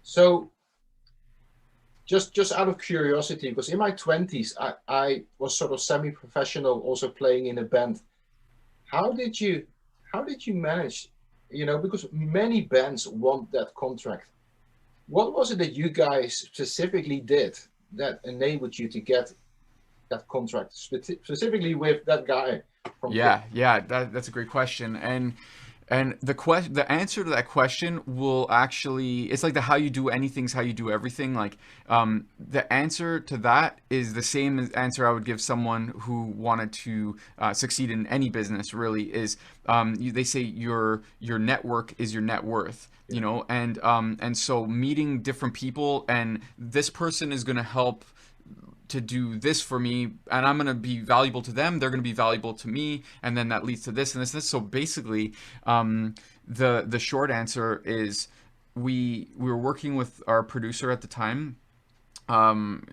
So just out of curiosity, because in my 20s I was sort of semi-professional, also playing in a band. How did you how did you manage? Because many bands want that contract. What was it that you guys specifically did that enabled you to get that contract, specifically with that guy from Kiss? Yeah, that's a great question. And the answer to that question will actually, it's like the how you do anything's how you do everything. Like the answer to that is the same as answer I would give someone who wanted to succeed in any business. Really, is they say your network is your net worth. Yeah. And so meeting different people, and this person is going to help to do this for me, and I'm going to be valuable to them, they're going to be valuable to me, and then that leads to this and this and this. So basically, the short answer is we were working with our producer at the time.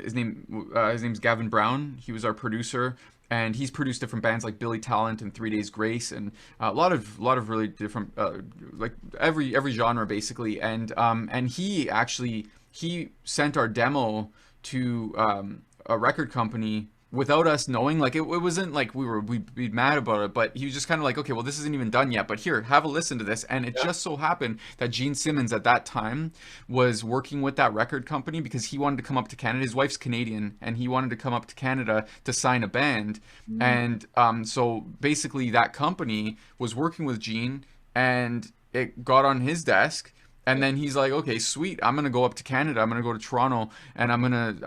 His name's Gavin Brown. He was our producer, and he's produced different bands like Billy Talent and 3 Days Grace, and a lot of really different like every genre basically. And he sent our demo to a record company without us knowing. Like it wasn't like we'd be mad about it, but he was just kind of like, okay, well, this isn't even done yet, but here, have a listen to this. And it Yeah. just so happened that Gene Simmons at that time was working with that record company because he wanted to come up to Canada. His wife's Canadian, and he wanted to come up to Canada to sign a band. Mm. And so basically that company was working with Gene, and it got on his desk. And Yeah. then he's like, okay, sweet. I'm gonna go up to Canada. I'm gonna go to Toronto, and I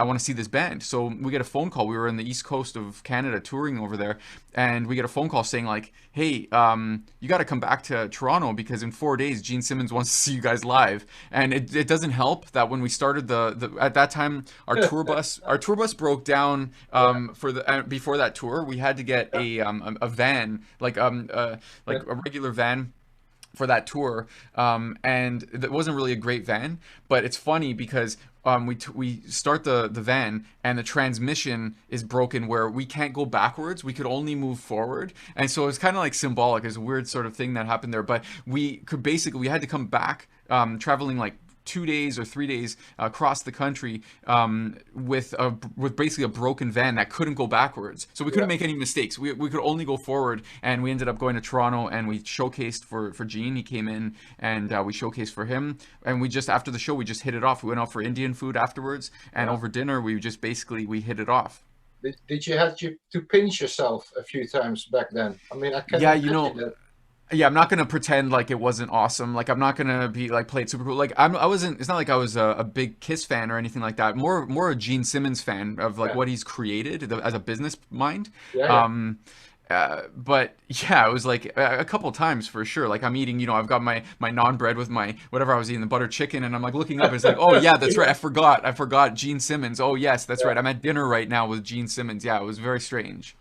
want to see this band. So we get a phone call. We were in the east coast of Canada touring over there, and we get a phone call saying like, hey, you got to come back to Toronto because in 4 days Gene Simmons wants to see you guys live. And it doesn't help that when we started the at that time our tour bus broke down Yeah. for the before that tour. We had to get a van, like a regular van for that tour, and it wasn't really a great van. But it's funny because we start the van, and the transmission is broken where we can't go backwards. We could only move forward, and so it's kind of like symbolic. It's a weird sort of thing that happened there. But we had to come back, traveling like 2 days or 3 days across the country, with basically a broken van that couldn't go backwards. So we couldn't Yeah. make any mistakes. We could only go forward, and we ended up going to Toronto, and we showcased for Gene. He came in, and we showcased for him. And we just after the show we just hit it off. We went out for Indian food afterwards, and Yeah. over dinner we just basically we hit it off. Did you have to pinch yourself a few times back then? I mean, I can Yeah, imagine that. yeah, I'm not gonna pretend like it wasn't awesome. Like I'm not gonna be like play it super cool. Like I wasn't. It's not like I was a big Kiss fan or anything like that. More a Gene Simmons fan of like Yeah. what he's created as a business mind. Yeah. Yeah. Um, but yeah, it was like a couple times for sure. Like I'm eating, I've got my naan bread with my whatever I was eating, the butter chicken, and I'm like looking up. And it's like, oh yeah, that's right. I forgot Gene Simmons. Oh yes, that's Yeah. right. I'm at dinner right now with Gene Simmons. Yeah, it was very strange.